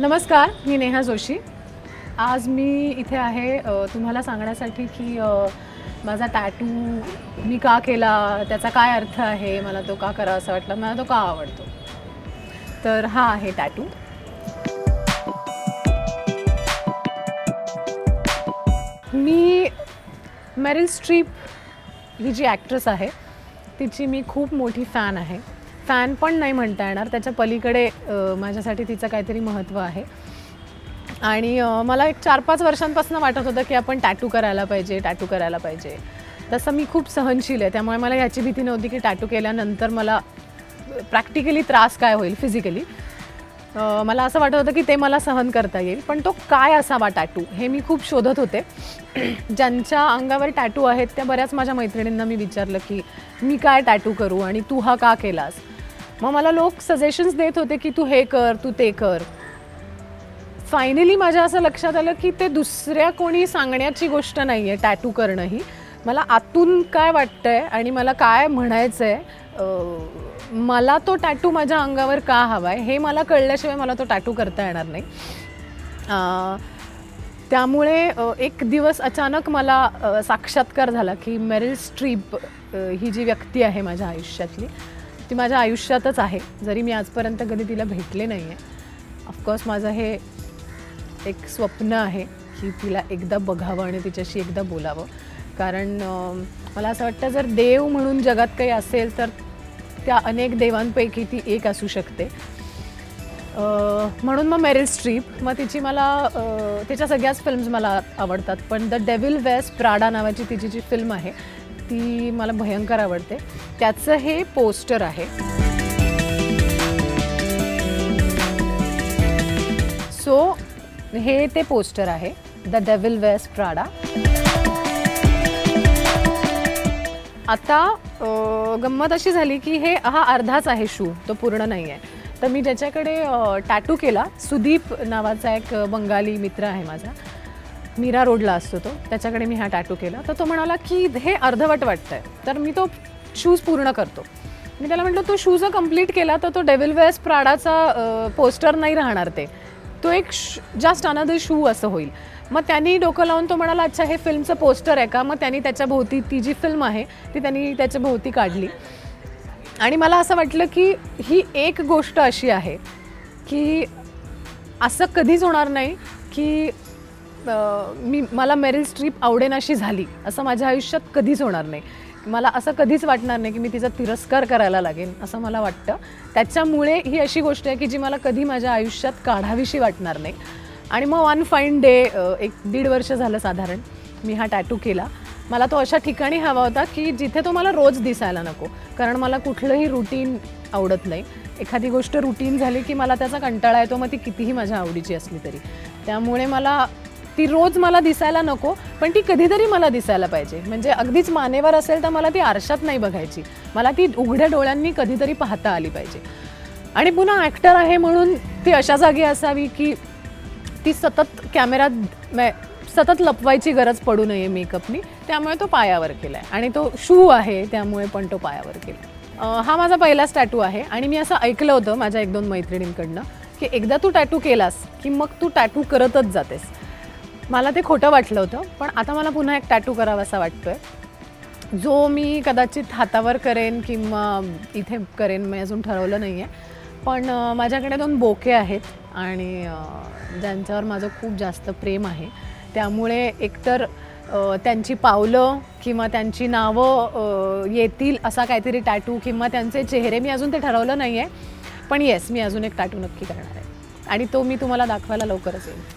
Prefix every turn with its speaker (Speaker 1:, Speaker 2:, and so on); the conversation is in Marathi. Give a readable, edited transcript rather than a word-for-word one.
Speaker 1: नमस्कार, मी नेहा जोशी। आज मी इथे आहे तुम्हाला सांगण्यासाठी की माझा टॅटू मी का केला, त्याचा काय अर्थ आहे, मला तो का करावा असं वाटलं, मला तो का आवडतो। तर हा आहे टॅटू। मी मेरिल स्ट्रीप ही जी ॲक्ट्रेस आहे तिची मी खूप मोठी फॅन आहे। फॅन पण नाही म्हणता येणार, त्याच्या पलीकडे माझ्यासाठी तिचं काहीतरी महत्त्व आहे। आणि मला एक 4-5 वर्षांपासून वाटत होतं की आपण टॅटू करायला पाहिजे। तसं मी खूप सहनशील आहे, त्यामुळे मला ह्याची भीती नव्हती की टॅटू केल्यानंतर मला प्रॅक्टिकली त्रास काय होईल फिजिकली। मला असं वाटत होतं की ते मला सहन करता येईल, पण तो काय असावा टॅटू हे मी खूप शोधत होते। ज्यांच्या अंगावर टॅटू आहेत त्या बऱ्याच माझ्या मैत्रिणींना मी विचारलं की मी काय टॅटू करू आणि तू हा का केलास। मग मला लोक सजेशन्स देत होते की तू हे कर, तू ते कर। फायनली माझ्या असं लक्षात आलं की ते दुसऱ्या कोणी सांगण्याची गोष्ट नाही आहे टॅटू करणं ही। मला आतून काय वाटतंय आणि मला काय म्हणायचं आहे, मला तो टॅटू माझ्या अंगावर का हवा आहे हे मला कळल्याशिवाय मला तो टॅटू करता येणार नाही। त्यामुळे एक दिवस अचानक मला साक्षात्कार झाला की मेरिल स्ट्रीप ही जी व्यक्ती आहे माझ्या आयुष्यातली ती माझ्या आयुष्यातच आहे, जरी मी आजपर्यंत कधी तिला भेटले नाही आहे। ऑफकोर्स माझं हे एक स्वप्न आहे की तिला एकदा बघावं आणि तिच्याशी एकदा बोलावं, कारण मला असं वाटतं जर देव म्हणून जगात काही असेल तर त्या अनेक देवांपैकी ती एक असू शकते। म्हणून मग मेरिल स्ट्रीप, मग तिची मला तिच्या सगळ्याच फिल्म्स मला आवडतात, पण द डेव्हिल वेअर्स प्राडा नावाची तिची जी फिल्म आहे ती मला भयंकर आवडते। त्याचं हे पोस्टर आहे। सो हे ते पोस्टर आहे, द डेव्हिल वेअर्स प्राडा। आता गंमत अशी झाली की हा अर्धाच आहे शू, तो पूर्ण नाही आहे। तर मी ज्याच्याकडे टॅटू केला, सुदीप नावाचा एक बंगाली मित्र आहे माझा, मीरा रोडला असतो तो, त्याच्याकडे मी हा टॅटू केला। तर तो म्हणाला की हे अर्धवट वाटतंय, तर मी तो शूज पूर्ण करतो। मी त्याला म्हटलं तो शूज कंप्लीट केला तर तो डेव्हिल वेअर्स प्राडाचा पोस्टर नाही राहणार, तो एक जस्ट अनदर शू असं होईल। मग त्यांनी डोकं लावून तो म्हणाला अच्छा हे फिल्मचं पोस्टर आहे का, मग त्यांनी त्याच्या भोवती ती जी फिल्म आहे ती त्यांनी त्याच्या भोवती काढली। आणि मला असं वाटलं की ही एक गोष्ट अशी आहे की असं कधीच होणार नाही की मला मेरिल स्ट्रीप आवडेनाशी झाली, असं माझ्या आयुष्यात कधीच होणार नाही। मला असं कधीच वाटणार नाही की मी तिचा तिरस्कार करायला लागेन असं मला वाटतं। त्याच्यामुळे ही अशी गोष्ट आहे की जी मला कधी माझ्या आयुष्यात काढावीशी वाटणार नाही। आणि मग वन फाईन डे 1-1.5 वर्ष झालं साधारण मी हा टॅटू केला। मला तो अशा ठिकाणी हवा होता की जिथे तो मला रोज दिसायला नको, कारण मला कुठलंही रुटीन आवडत नाही। एखादी गोष्ट रुटीन झाली की मला त्याचा कंटाळा येतो, मग ती कितीही माझ्या आवडीची असली तरी। त्यामुळे मला ती रोज मला दिसायला नको, पण ती कधीतरी मला दिसायला पाहिजे। म्हणजे अगदीच मानेवर असेल तर मला ती आरशात नाही बघायची, मला ती उघड्या डोळ्यांनी कधीतरी पाहता आली पाहिजे। आणि पुन्हा ॲक्टर आहे म्हणून ती अशा जागी असावी की ती सतत लपवायची गरज पडू नये मेकअपनी, त्यामुळे तो पायावर केला आहे। आणि तो शू आहे त्यामुळे पण तो पायावर केला। हा माझा पहिलाच टॅटू आहे आणि मी असं ऐकलं होतं माझ्या 1-2 मैत्रिणींकडनं की एकदा तू टॅटू केलास की मग तू टॅटू करतच जातेस। मला ते खोटं वाटलं होतं, पण आता मला पुन्हा एक टॅटू करावासा वाटतोय, जो मी कदाचित हातावर करेन किंवा इथे करेन, मी अजून ठरवलं नाही आहे। पण माझ्याकडे 2 बोके आहेत आणि ज्यांच्यावर माझं खूप जास्त प्रेम आहे, त्यामुळे एकतर त्यांची पावलं किंवा त्यांची नावं येतील असा काहीतरी टॅटू किंवा त्यांचे चेहरे, मी अजून ते ठरवलं नाही आहे। पण येस, मी अजून एक टॅटू नक्की करणार आहे आणि तो मी तुम्हाला दाखवायला लवकरच येईल।